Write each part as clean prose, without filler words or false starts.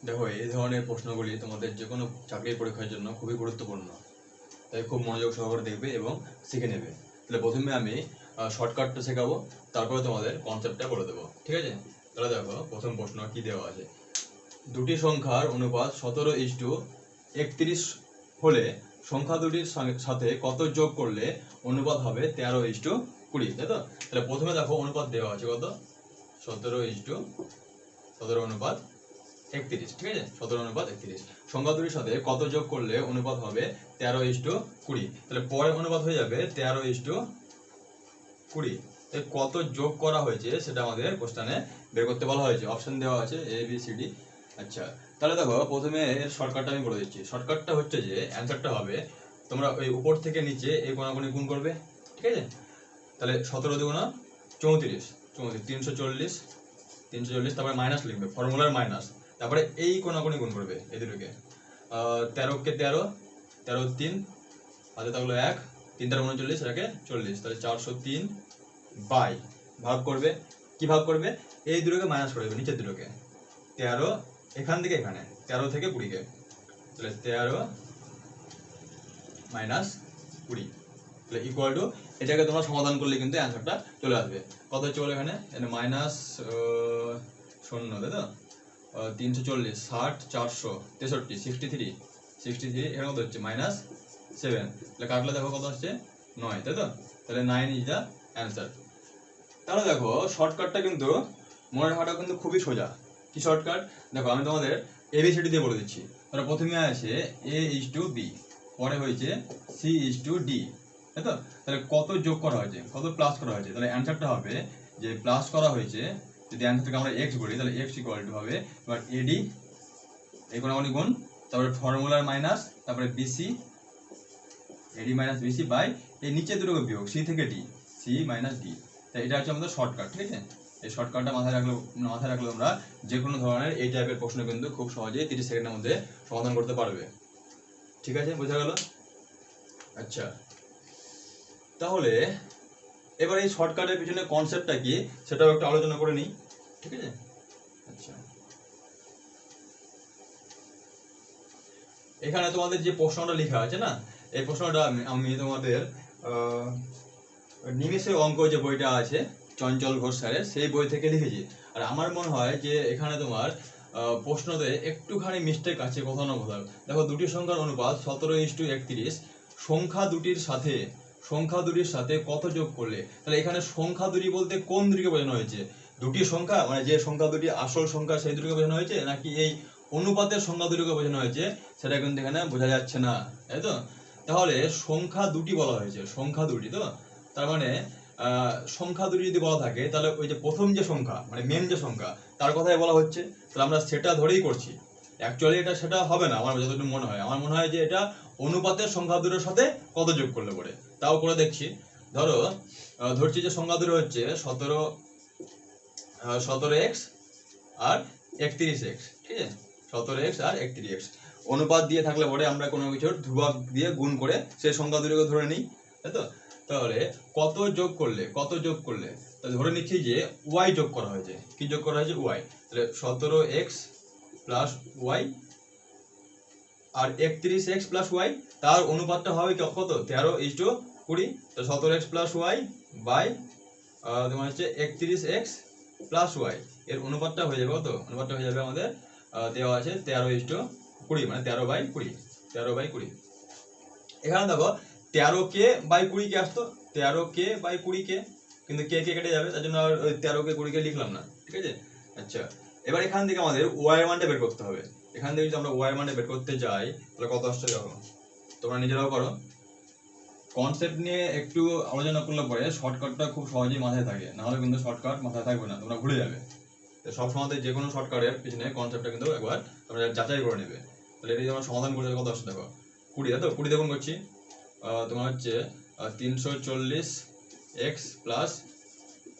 দেখো, এই ধরনের প্রশ্নগুলি তোমাদের যে কোনো চাকরির পরীক্ষার জন্য খুবই গুরুত্বপূর্ণ, তাই খুব মনোযোগ সহকারে দেখবে এবং শিখে নেবে। তাহলে প্রথমে আমি শর্টকাটটা শেখাবো, তারপরে তোমাদের কনসেপ্টটা বলে দেবো, ঠিক আছে? তাহলে দেখো, প্রথম প্রশ্ন কি দেওয়া আছে, দুটি সংখ্যার অনুপাত 17:31 হলে সংখ্যা দুটির সাথে কত যোগ করলে অনুপাত হবে 13:20, তাই তো? তাহলে প্রথমে দেখো অনুপাত দেওয়া আছে কত, 17:17 অনুপাত 31, ঠিক আছে? 17:31 সংখ্যা দুটির সাথে কত যোগ করলে অনুপাত হবে 13:20। তাহলে পরে অনুপাত হয়ে যাবে 13:20। কত যোগ করা হয়েছে সেটা আমাদের কোশ্চেনে বের করতে বলা হয়েছে, অপশন দেওয়া আছে ABCD। আচ্ছা, তাহলে দেখো প্রথমে এর শর্টকাটটা আমি বলে দিচ্ছি। শর্টকাটটা হচ্ছে যে অ্যান্সারটা হবে, তোমরা ওই উপর থেকে নিচে এই কোণাকুণি গুণ করবে, ঠিক আছে? তাহলে 17 দুগুণা 34, 340, তারপরে মাইনাস লিখবে, ফর্মুলার মাইনাস, তারপরে এই কোণাকুণি গুণ করবে এই দুটোকে। 13 কে 13, 13 3 হাতে থাকলো 1, 3 × 39, এটাকে 40, তাহলে 403 বাই ভাগ করবে। কি ভাগ করবে? এই দুটোকে মাইনাস করে দেবে, নিচের দুটোকে। 13 এখান থেকে এখানে, 13 থেকে 20-কে, তাহলে 13 মাইনাস 20, তাহলে ইকুয়াল টু, এটাকে তোমরা সমাধান করলে কিন্তু অ্যান্সারটা চলে আসবে। কত হচ্ছে বলো এখানে? মাইনাস 0, তাই তো? 340, 60, 463, 63, এখানে কত হচ্ছে? -7। তাহলে কাটলে দেখো কত হচ্ছে? 9, তাই তো? তাহলে 9 ইজ দ্য অ্যান্সার। তাহলে দেখো শর্টকাটটা কিন্তু মনে রাখাটা কিন্তু খুবই সোজা। কি শর্টকাট? দেখো আমি তোমাদের ABCD দিয়ে বলে দিচ্ছি। তাহলে প্রথমে আছে A:B, পরে হয়েছে C:D, তাই তো? তাহলে কত যোগ করা হয়েছে, কত প্লাস করা হয়েছে? তাহলে অ্যান্সারটা হবে যে প্লাস করা হয়েছে, যদি অ্যান্সারটাকে আমরা x বলি তাহলে x ইকুয়াল টু হবে এবার AD, এই কোণাকুণি গুণ, তারপরে ফর্মুলার মাইনাস, তারপরে BC, AD minus BC by এই নিচে দুটোকে বিয়োগ, C থেকে D, C মাইনাস D। তাই এটা হচ্ছে আমাদের শর্টকাট, ঠিক আছে? এই শর্টকাটটা মাথায় রাখলে তোমরা যে কোনো ধরনের এই টাইপের প্রশ্ন কিন্তু খুব সহজেই 30 সেকেন্ডের মধ্যে সমাধান করতে পারবে। ঠিক আছে, বোঝা গেল? আচ্ছা, তাহলে এবার এই শর্টকাটের পিছনে কনসেপ্টটা কি সেটাও একটু আলোচনা করে নিই, ঠিক আছে? আচ্ছা, এখানে তোমাদের যে প্রশ্নটা লেখা আছে না, এই প্রশ্নটা আমি তোমাদের নিমেষের অঙ্ক যে বইটা আছে চঞ্চল ঘোষ স্যারের, সেই বই থেকে লিখেছি। আর আমার মনে হয় যে এখানে তোমার প্রশ্নতে একটুখানি মিস্টেক আছে কোথাও না কোথাও। দেখো, দুটি সংখ্যার অনুপাত 17:31, সংখ্যা দুটির সাথে কত যোগ করলে, তাহলে এখানে সংখ্যা দুটি বলতে কোন দুটিকে বোঝানো হয়েছে? দুটি সংখ্যা মানে যে সংখ্যা দুটি আসল সংখ্যা সেই দুটিকে বোঝানো হয়েছে, নাকি এই অনুপাতের সংখ্যা দুটিকে বোঝানো হয়েছে, সেটা কিন্তু এখানে বোঝা যাচ্ছে না, তাই তো? তাহলে সংখ্যা দুটি বলা হয়েছে, সংখ্যা দুটি, তো তার মানে সংখ্যা দুটি যদি বলা থাকে তাহলে ওই যে প্রথম যে সংখ্যা মানে মেন যে সংখ্যা তার কথাই বলা হচ্ছে, তাহলে আমরা সেটা ধরেই করছি। অ্যাকচুয়ালি এটা সেটা হবে না, আমার যতটুকু মনে হয়, আমার মনে হয় যে এটা অনুপাতের সংখ্যা দুটোর সাথে কত যোগ করলে পরে, তাও করে দেখছি। ধরো ধরছি যে সংখ্যা দুটো হচ্ছে 17x আর 31x, ঠিক আছে? 17x আর 31x অনুপাত দিয়ে থাকলে পরে আমরা কোনো কিছুর ধ্রুবক দিয়ে গুণ করে সেই সংখ্যা দুটোকে ধরে নিই, তাই তো? তাহলে কত যোগ করলে, তাহলে ধরে নিচ্ছি যে y যোগ করা হয়েছে। কি যোগ করা হয়েছে? y। তাহলে 17x প্লাস y আর 31x প্লাস y, তার অনুপাতটা হবে কত? 13:20। তো 17x প্লাস y বাই তোমার হচ্ছে 31x প্লাস y, এর অনুপাতটা হয়ে যাবে কত? অনুপাতটা হয়ে যাবে আমাদের দেওয়া আছে 13:20, মানে 13/20, 13/20। এখানে দেখো 13k/20 কে আসতো, 13k/20 কিন্তু কে কে কেটে যাবে, তার জন্য আর 13k/20 লিখলাম না, ঠিক আছে? আচ্ছা, এবার এখান থেকে আমাদের y এর মানটা বের করতে হবে। এখান থেকে যদি আমরা y এর মানটা বের করতে যাই তাহলে কত আসছে দেখো, তোমরা নিজেরাও করো। কনসেপ্ট নিয়ে একটু আলোচনা করলে পরে শর্টকাটটা খুব সহজেই মাথায় থাকে, নাহলে কিন্তু শর্টকাট মাথায় থাকবে না, তোমরা ভুলে যাবে। তো সব সময় যে কোনো শর্টকাটের পিছনে কনসেপ্টটা কিন্তু একবার তোমরা যাচাই করে নেবে। তাহলে এটি আমরা সমাধান করে কত আসছে দেখো, 20, তাই তো? 20 দেখুন করছি, তোমার হচ্ছে 340x plus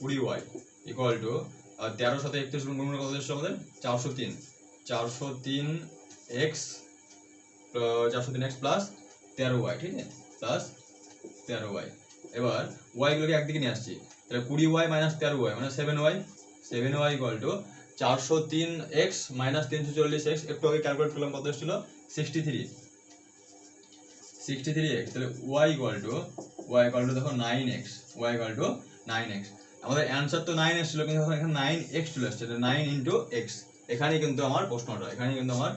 20y equal to 13 সাথে 31 গুণ করলে কত আসছে আমাদের? 403, 403x প্লাস 13y, ঠিক আছে? Plus 13y। এবার y গুলোকে একদিকে নিয়ে আসছি, তাহলে 20y মাইনাস 13y মানে 7y, 7y equal to 403x minus 340x, একটু আগে ক্যালকুলেট করলাম কত এসেছিল 63x, তাহলে y ইকুয়াল টু দেখো 9x, y equal to 9x। আমাদের অ্যানসার তো 9 এসেছিল, কিন্তু এখানে 9x চলে আসছে, 9 ইন্টু x। এখানেই কিন্তু আমার প্রশ্নটা, এখানেই কিন্তু আমার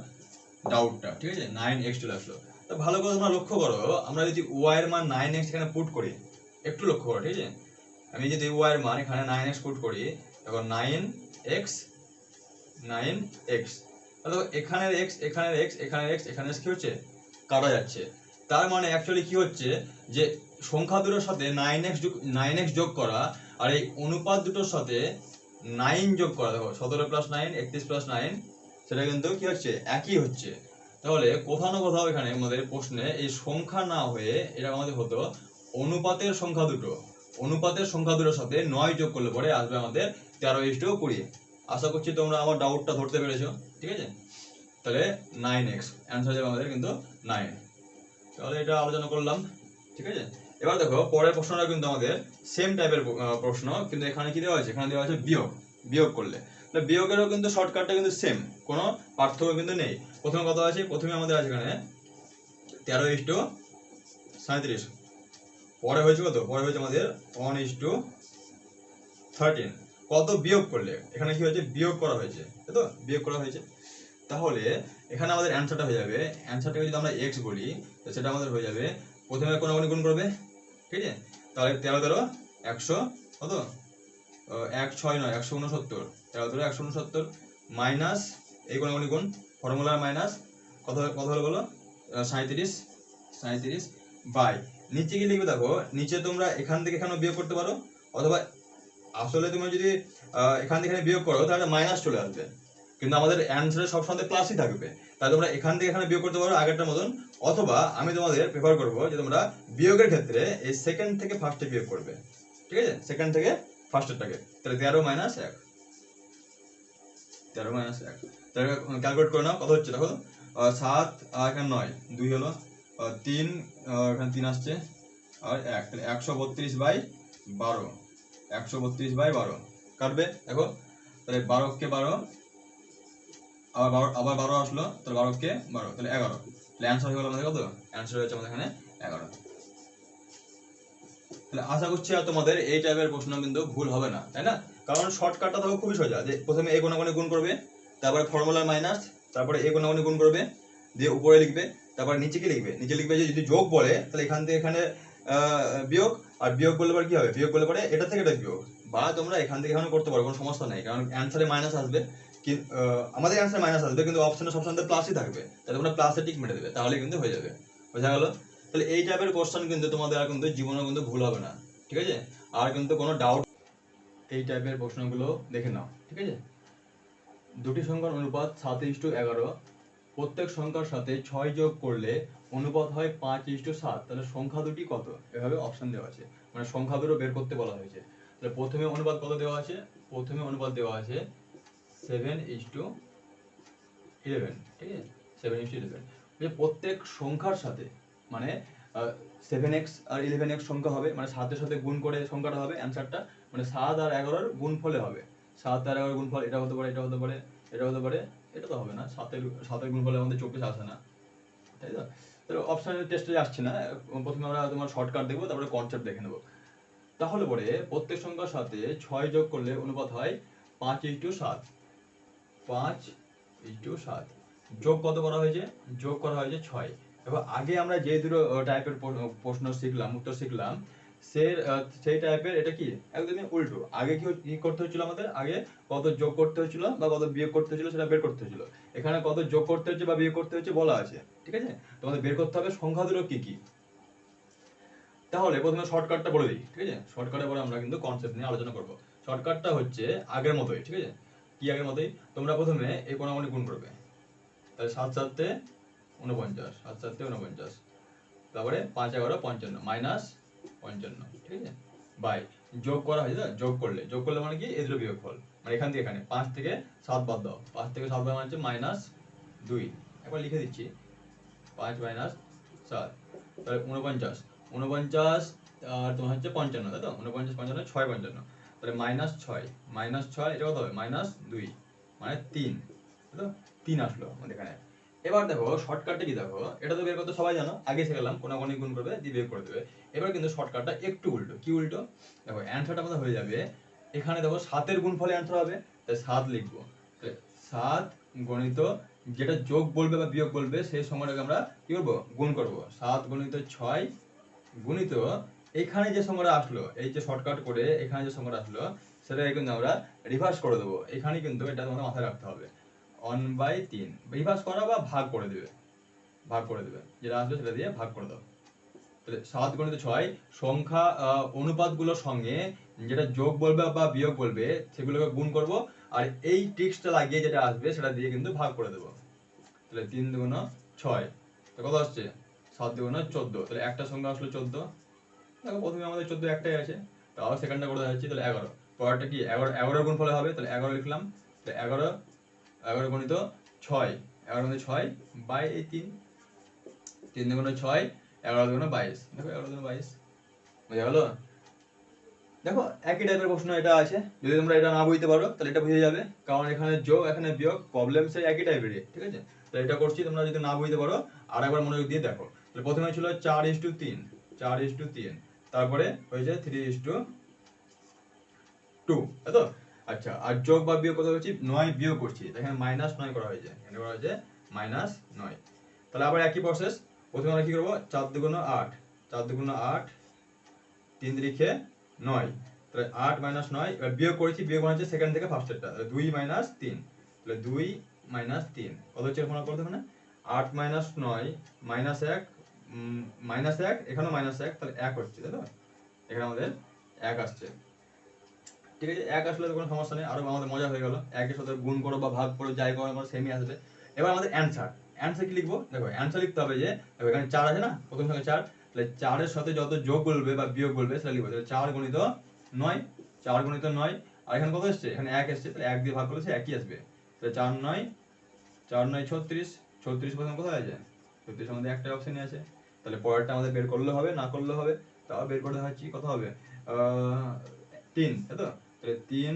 ডাউটটা, ঠিক আছে, 9x চলে আসলো। তো ভালো করে তোমরা লক্ষ্য করো, আমরা যদি y এর মান 9x এখানে পুট করি, একটু লক্ষ্য করো, ঠিক আছে, আমি যদি y এর মান এখানে 9x পুট করি, তখন 9x, তাহলে এখানের x, এখানের x, এখানের x, এখানের x কি হচ্ছে, কাটা যাচ্ছে। তার মানে অ্যাকচুয়ালি কি হচ্ছে, যে সংখ্যা দুটোর সাথে 9x যোগ করা আর এই অনুপাত দুটোর সাথে 9 যোগ করা, দেখো 17 প্লাস 9, 31 প্লাস 9, সেটা কিন্তু কি হচ্ছে, একই হচ্ছে। তাহলে কোথাও না কোথাও এখানে আমাদের প্রশ্নে এই সংখ্যা না হয়ে এটা আমাদের হতো অনুপাতের সংখ্যা দুটোর সাথে 9 যোগ করলে পরে আসবে আমাদের 13:20। আশা করছি তোমরা আমার ডাউটটা ধরতে পেরেছো, ঠিক আছে। তাহলে 9x অ্যান্সার যাবে আমাদের কিন্তু 9। তাহলে এটা আলোচনা করলাম, ঠিক আছে। এবার দেখো পরের প্রশ্নটা কিন্তু আমাদের সেম টাইপের প্রশ্ন, কিন্তু এখানে কি দেওয়া আছে, এখানে দেওয়া আছে বিয়োগ করলে। তাহলে বিয়োগেরও কিন্তু শর্টকাটটা কিন্তু সেম, কোনো পার্থক্য কিন্তু নেই। প্রথমে কত আছে, প্রথমে আমাদের আছে এখানে 13:37, পরে হয়েছে কত, পরে হয়েছে আমাদের 1:13। কত বিয়োগ করলে, এখানে কি হয়েছে, বিয়োগ করা হয়েছে, তাই তো, বিয়োগ করা হয়েছে। তাহলে এখানে আমাদের অ্যান্সারটা হয়ে যাবে, অ্যান্সারটাকে যদি আমরা x বলি, তো সেটা আমাদের হয়ে যাবে, প্রথমে কোনাকুনি গুণ করবে, ঠিক আছে। তাহলে 13 100 কত, 1 6 9 169, 13 169 মাইনাস এই কোনাকুনি গুণ, ফর্মুলার মাইনাস কত কত হলো বলো, 37 বাই, নিচে কি লিখবে দেখো, নিচে তোমরা এখান থেকে এখানে বিয়োগ করতে পারো, অথবা আসলে তুমি যদি এখান থেকে এখানে বিয়োগ করো তাহলে মাইনাস চলে আসবে, কিন্তু আমাদের অ্যান্সারে সবসময় প্লাসই থাকবে। তাই তোমরা এখান থেকে এখানে বিয়োগ করতে পারো আগেরটার মতন, অথবা আমি তোমাদের প্রেফার করবো যে তোমরা বিয়োগের ক্ষেত্রে এই সেকেন্ড থেকে ফার্স্টে বিয়োগ করবে, ঠিক আছে, সেকেন্ড থেকে ফার্স্টেরটাকে। তাহলে 13 - 1, 13 - 1, তাহলে ক্যালকুলেট করে নাও কত হচ্ছে, দেখো 7 আর এখানে 9, 2 হলো, 3 এখানে 3 আসছে, আর 1, তাহলে 132/12, 132/12 কাটবে, দেখো তাহলে 12 কে 12, আবার 12 আসলো, তাহলে 12 কে 12, তাহলে 11। তাহলে অ্যান্সার হয়ে গেল আমাদের কত, অ্যান্সার হচ্ছে আমাদের এখানে 11। তাহলে আশা করছি আর তোমাদের এই টাইপের প্রশ্ন কিন্তু ভুল হবে না, তাই না, কারণ শর্টকাটটা দেখো খুবই সোজা, যে প্রথমে a কোণাকুণি গুণ করবে, তারপরে ফর্মুলার মাইনাস, তারপরে a কোণাকুণি গুণ করবে, দিয়ে উপরে লিখবে, তারপর নিচে কি লিখবে, নিচে লিখবে যে যদি যোগ বলে তাহলে এখান থেকে এখানে বিয়োগ, আর বিয়োগ করলে পরে কি হবে, বিয়োগ করলে পরে এটা থেকে এটা বিয়োগ, বা তোমরা এখান থেকে এখানে করতে পারো, কোনো সমস্যা নেই, কারণ অ্যান্সারে মাইনাস আসবে, আমাদের অ্যান্সারে মাইনাস আসবে, কিন্তু অপশনে সবসময় প্লাসই থাকবে, তাহলে তোমরা প্লাসে টিক মেরে দেবে, তাহলে কিন্তু হয়ে যাবে, বোঝা গেল। তাহলে এই টাইপের কোশ্চেন কিন্তু তোমাদের আর কিন্তু জীবনে কিন্তু ভুল হবে না, ঠিক আছে। আর কিন্তু কোনো ডাউট, এই টাইপের প্রশ্নগুলো দেখে নাও, ঠিক আছে। দুটি সংখ্যার অনুপাত 7:11, প্রত্যেক সংখ্যার সাথে 6 যোগ করলে অনুপাত হয় 5:7, তাহলে সংখ্যা দুটি কত, এভাবে অপশন দেওয়া আছে, মানে সংখ্যা দুটো বের করতে বলা হয়েছে। তাহলে প্রথমে অনুপাত কত দেওয়া আছে, প্রথমে অনুপাত দেওয়া আছে 7:11, ঠিক আছে, 7:11, প্রত্যেক সংখ্যার সাথে, মানে 7x আর 11x সংখ্যা হবে, মানে 7 এর সাথে গুণ করে সংখ্যাটা হবে অ্যান্সারটা, মানে 7 আর 11 এর গুণফলে হবে, 7 আর 11 এর গুণফল এটা হতে পারে, এটা হতে পারে, এটা হতে পারে, এটা তো হবে না, 7 এর গুণফলে আমাদের 24 আসে না, তাই তো। তাহলে অপশনাল টেস্টে আসছে না, প্রথমে আমরা তোমার শর্টকাট দেখবো, তারপরে কনসেপ্ট দেখে নেবো। তাহলে পরে প্রত্যেক সংখ্যার সাথে 6 যোগ করলে অনুপাত হয় 5:7, 5:7, যোগ কত করা হয়েছে, যোগ করা হয়েছে 6। এবার আগে আমরা যে দুটো টাইপের প্রশ্ন শিখলাম, উত্তর শিখলাম, সেই টাইপের এটা কি একদমই উল্টো। আগে কি করতে হচ্ছিল, আমাদের আগে কত যোগ করতে হচ্ছিল বা কত বিয়োগ করতে হচ্ছিল সেটা বের করতে হচ্ছিল, এখানে কত যোগ করতে হচ্ছে বা বিয়োগ করতে হচ্ছে বলা আছে, ঠিক আছে। তোমাদের বের করতে হবে সংখ্যা দুটো কি কি। তাহলে প্রথমে শর্টকাটটা বলে দিই, ঠিক আছে, শর্টকাটে পরে আমরা কিন্তু কনসেপ্ট নিয়ে আলোচনা করব। শর্টকাটটা হচ্ছে আগের মতোই, ঠিক আছে, কি আগের মতোই, তোমরা প্রথমে এই কোণাকুণি গুণ করবে, তাহলে 7 7 49, 7 7 49, তারপরে 5 11 55 মাইনাস 55, ঠিক আছে, বাই, যোগ করা হয়েছে, যোগ করলে মানে কি এই দুটো বিয়োগফল, মানে এখান থেকে এখানে 5 থেকে 7 বাদ দাও, 5 থেকে 7 বাদ মানে হচ্ছে -2, একবার লিখে দিচ্ছি, 5 - 7, তাহলে 49 আর তোমার হচ্ছে 55, তাই তো, 49 55 6 55, তাহলে -6 এটা কত হবে -2, মানে 3, তো 3 আসলো আমাদের এখানে। এবার দেখো শর্টকাটটা কি, দেখো এটা তো বের করতে সবাই জানো, আগে শিখলাম কোনাকুনি গুণ করবে দিয়ে বের করে দেবে। এবার কিন্তু শর্টকাটটা একটু উল্টো। কি উল্টো? দেখো অ্যান্সারটা আমাদের হয়ে যাবে, এখানে দেখো 7 এর গুণফলে অ্যান্সার হবে, তাই 7 লিখবো। তাহলে 7 গণিত যেটা যোগ বলবে বা বিয়োগ বলবে সেই সংখ্যাটাকে আমরা কি করবো, গুণ করব। 7 গণিত 6 গুণিত এখানে যে সংখ্যাটা আসলো, এই যে শর্টকাট করে এখানে যে সংখ্যাটা আসলো সেটাকে কিন্তু আমরা রিভার্স করে দেবো। এখানে কিন্তু এটা তোমাদের মাথায় রাখতে হবে, 1/3 রিভার্স করা বা ভাগ করে দেবে, ভাগ করে দেবে, যেটা আসবে সেটা দিয়ে ভাগ করে দাও। তাহলে 7 গুণিত 6 সংখ্যা অনুপাতগুলোর সঙ্গে যেটা যোগ বলবে বা বিয়োগ বলবে সেগুলোকে গুণ করব, আর এই ট্রিক্সটা লাগিয়ে যেটা আসবে সেটা দিয়ে কিন্তু ভাগ করে দেবো। তাহলে 3 দুগুণ 6, তো কত আসছে 7 দুগুণ 14, তাহলে একটা সংখ্যা আসলো 14। দেখো প্রথমে আমাদের 14 একটাই আছে, তাও সেকেন্ডটা করে দেখাচ্ছি। তাহলে 11, পরেরটা কি 11 গুণ ফলে হবে, তাহলে 11 লিখলাম। তাহলে 11 গণিত 6, 11 গণিত 6 বাই এই 3, 3 দুগুণ 6, 11 দুগুণ 22, দেখো 11 দুগুণ 22 বুঝা গেল। দেখো একই টাইপের প্রশ্ন এটা আছে, যদি তোমরা এটা না বুঝতে পারো তাহলে এটা বুঝে যাবে, কারণ এখানে যোগ এখানে বিয়োগ প্রবলেম সেই একই টাইপেরই, ঠিক আছে। তো এটা করছি, তোমরা যদি না বুঝতে পারো আর একবার মনোযোগ দিয়ে দেখো। তাহলে প্রথমে ছিল 4:3, 4:3, তারপরে হয়েছে 3:2, তাই তো। আচ্ছা, আর যোগ বা বিয়োগ কত হচ্ছে, 9 বিয়োগ করছি, এখানে -9 করা হয়েছে, এখানে করা হয়েছে -9। তাহলে আবার একই প্রসেস, প্রথমে আমরা কি করবো, 4 দুগুণ 8, 4 দুগুণ 8, 3 তিরিখে 9, তাহলে 8 - 9, এবার বিয়োগ করেছি, বিয়োগ মানে হচ্ছে সেকেন্ড থেকে ফার্স্টেরটা, 2 - 3, তাহলে 2 - 3 কত হচ্ছে, মনে করতে হবে না, 8 - 9 -1, -1, এখানেও -1, তাহলে 1 হচ্ছে, তাই তো। এখানে আমাদের 1 আসছে, ঠিক আছে। 1 আসলে তো কোনো সমস্যা নেই, আরো আমাদের মজা হয়ে গেল, 1 এর সাথে গুণ করো বা ভাগ করো যাই করো আমার সেমই আসবে। এবার আমাদের অ্যান্সার কি লিখবো, দেখো অ্যান্সার লিখতে হবে যে, দেখো এখানে 4 আছে না, প্রথম সংখ্যা 4, তাহলে 4 এর সাথে যত যোগ বলবে বা বিয়োগ বলবে সেটা লিখবো। তাহলে 4 গুণিত 9, 4 গুণিত 9, আর এখানে কত এসছে, এখানে 1 এসছে, তাহলে 1 দিয়ে ভাগ করলে সে একই আসবে। তাহলে 4 9 36, 36 প্রথম কোথায় আছে, 36 আমাদের একটা অপশনই আছে। তাহলে পরেরটা আমাদের বের করলে হবে, না করলে হবে, তাও বের করে দেখাচ্ছি, কত হবে 3, তাই তো। তাহলে 3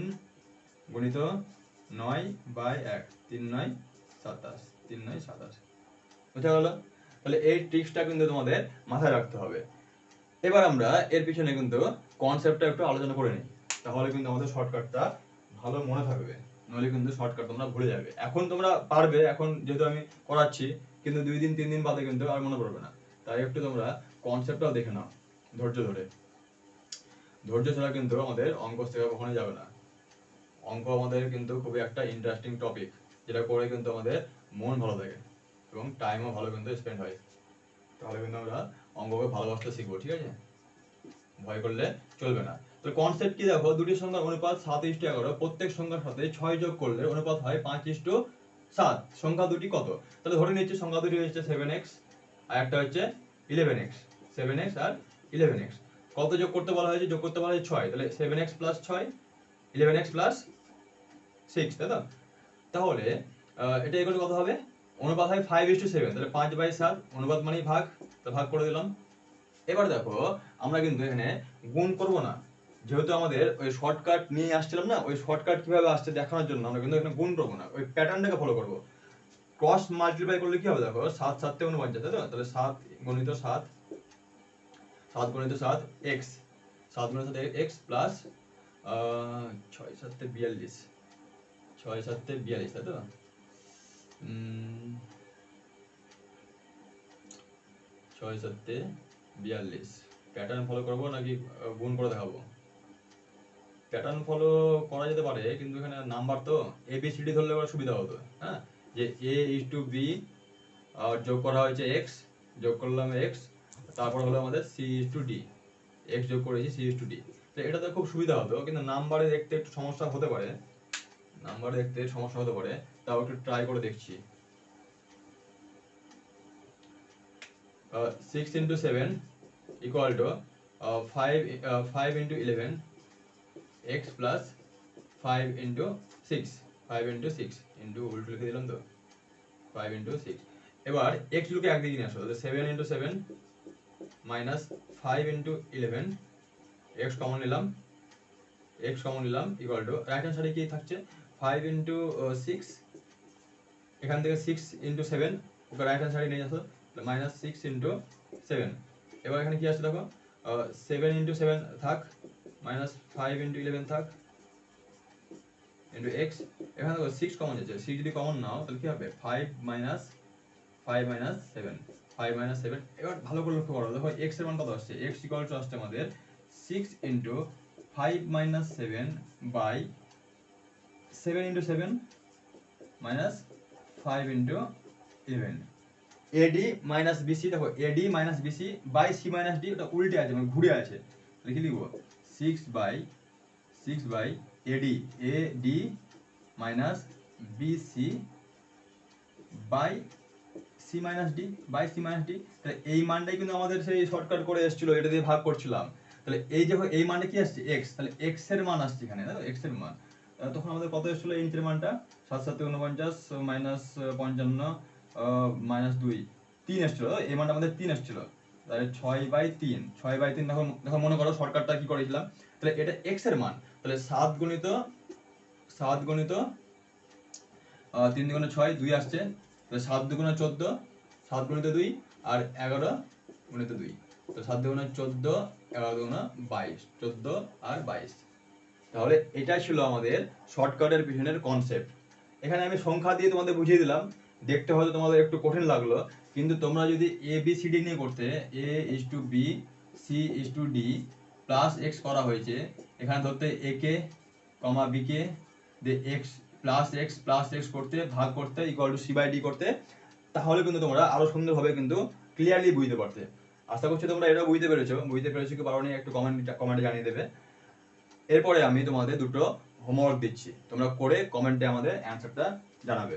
গুণিত 9/1, 3 9 27, 3 9 27, বুঝা গেল। তাহলে এই ট্রিক্সটা কিন্তু তোমাদের মাথায় রাখতে হবে। এবার আমরা এর পিছনে কিন্তু কনসেপ্টটা একটু আলোচনা করে নিই, তাহলে কিন্তু আমাদের শর্টকাটটা ভালো মনে থাকবে, নইলে কিন্তু শর্টকাট তোমরা ভুলে যাবে। এখন তোমরা পারবে, এখন যেহেতু আমি করাচ্ছি, কিন্তু 2 দিন 3 দিন বাদে কিন্তু আর মনে পড়বে না। তাই একটু তোমরা কনসেপ্টটাও দেখে নাও ধৈর্য ধরে। ধৈর্য ছাড়া কিন্তু আমাদের অঙ্ক শেখা কখনোই যাবে না। অঙ্ক আমাদের কিন্তু খুবই একটা ইন্টারেস্টিং টপিক, যেটা করে কিন্তু আমাদের মন ভালো থাকে এবং টাইমও ভালো কিন্তু স্পেন্ড হয়। তাহলে কিন্তু আমরা অঙ্ককে ভালোবাসতে শিখবো, ঠিক আছে, ভয় করলে চলবে না। তো কনসেপ্ট কি, দেখো দুটি সংখ্যার অনুপাত 7:11, প্রত্যেক সংখ্যার সাথে 6 যোগ করলে অনুপাত হয় 5:7, সংখ্যা দুটি কত। তাহলে ধরে নিচ্ছি সংখ্যা দুটি হচ্ছে 7x আর একটা হচ্ছে 11x, 7x আর 11x, কত যোগ করতে বলা হয়েছে, যোগ করতে বলা হয়েছে 6, তাহলে 7x + 6, 11x + 6, তাই তো। তাহলে এটা এগুলো কত হবে, অনুপাত হয় 5:7, তাহলে 5/7, অনুপাত মানেই ভাগ, তো ভাগ করে দিলাম। এবার দেখো আমরা কিন্তু এখানে গুণ করব না, যেহেতু আমাদের ওই শর্টকাট নিয়ে আসছিলাম না, ওই শর্টকাট কিভাবে আসছে দেখানোর জন্য আমরা কিন্তু এখানে গুণ করব না, ওই প্যাটার্নটাকে ফলো করব। ক্রস মাল্টিপ্লাই করলে কি হবে, দেখো 7 7 তে 49, তাই তো। তাহলে 7 গুণিত 7, 7 গুণিত 7 x, 7 গুণিত 7 x প্লাস 6 7 তে 42, 6 7 তে 42, তাই তো। 6 7 তে 42, প্যাটার্ন ফলো করব নাকি গুণ করে দেখাবো, প্যাটার্ন ফলো করা যেতে পারে, কিন্তু এখানে নাম্বার তো ABCD ধরলে ওরা সুবিধা হতো, হ্যাঁ, যে A:B যোগ করা হয়েছে x, যোগ করলাম x, তারপর হলো আমাদের C:D, x যোগ করেছি C:D, তো এটা তো খুব সুবিধা হতো, কিন্তু নাম্বারে দেখতে একটু সমস্যা হতে পারে, নাম্বারে দেখতে সমস্যা হতে পারে, তাও একটু ট্রাই করে দেখছি। 6 × 7 = 5 × 11 x plus 5 × 6, 5 × 6 ইন্টু উল্টো লিখে দিলাম তো, 5 × 6। এবার x গুলোকে একদিকে নিয়ে আসো, তাহলে 7 × 7 minus 5 × 11, x কমন নিলাম, x কমন নিলাম, ইকুয়াল টু রাইট হ্যান্ড সাইডে কি থাকছে, 5 ইন্টু 6, এখান থেকে 6 ইন্টু 7 ওকে রাইট হ্যান্ড সাইডে নিয়ে আসো, মাইনাস 6 ইন্টু 7। এবার এখানে কি আসছে দেখো, 7 ইন্টু 7 থাক, মাইনাস 5 ইন্টু 11 থাক, ইন্টু এক্স। এখানে দেখো 6 কমন যাচ্ছে, 6 যদি কমন নাও তাহলে কি হবে, 5 মাইনাস 7, 5 মাইনাস 7। এবার ভালো করে লক্ষ্য করো, দেখো x এর মান কত আসছে, x ইকুয়াল টু আসছে আমাদের 6 into 5 minus 7 by 7 into 7 minus 5 into 11। AD minus BC, দেখো AD minus BC by C minus D, ওটা উল্টে আছে মানে ঘুরে আছে, লিখে লিখব 6 by AD minus BC by C minus D by C minus D। তাহলে এই মানটাই কিন্তু আমাদের সেই শর্টকাট করে এসেছিল, এটা দিয়ে ভাগ করছিলাম। তাহলে এই যে এই মানটা কি আসছে x, তাহলে x এর মান আসছে এখানে, দেখো x এর মান। তখন আমাদের কত এসেছিল এই নিচের মানটা, 7 7 49 মাইনাস 55 মাইনাস 2 3 এসেছিল, এই মানটা আমাদের 3 এসেছিল। তাহলে 6/3 দেখুন দেখো মনে করো শর্টকাটটা কি করেছিলাম, তাহলে এটা x এর মান, তাহলে 7 গুণিত 3 দুগুণে 6 2 আসছে, তাহলে 7 দুগুণে 14, 7 গুণিত 2 আর 11 গুণিত 2, তো 7 দুগুণে 14, 11 দুগুণে 22, 14 আর 22। তাহলে এটাই ছিল আমাদের শর্টকাটের পিছনের কনসেপ্ট। এখানে আমি সংখ্যা দিয়ে তোমাদের বুঝিয়ে দিলাম, দেখতে হয়তো তোমাদের একটু কঠিন লাগলো, কিন্তু তোমরা যদি ABCD নিয়ে করতে, A:B C:D প্লাস x করা হয়েছে, এখানে ধরতে a কে কমা b কে দিয়ে x প্লাস x করতে, ভাগ করতে, ইকুয়াল টু C/D করতে, তাহলে কিন্তু তোমরা আরো সুন্দরভাবে কিন্তু ক্লিয়ারলি বুঝতে পারতে। আশা করছি তোমরা এটাও বুঝতে পেরেছো কি পারোনি একটু কমেন্টে জানিয়ে দেবে। এরপরে আমি তোমাদের দুটো হোমওয়ার্ক দিচ্ছি, তোমরা করে কমেন্টে আমাদের অ্যান্সারটা জানাবে।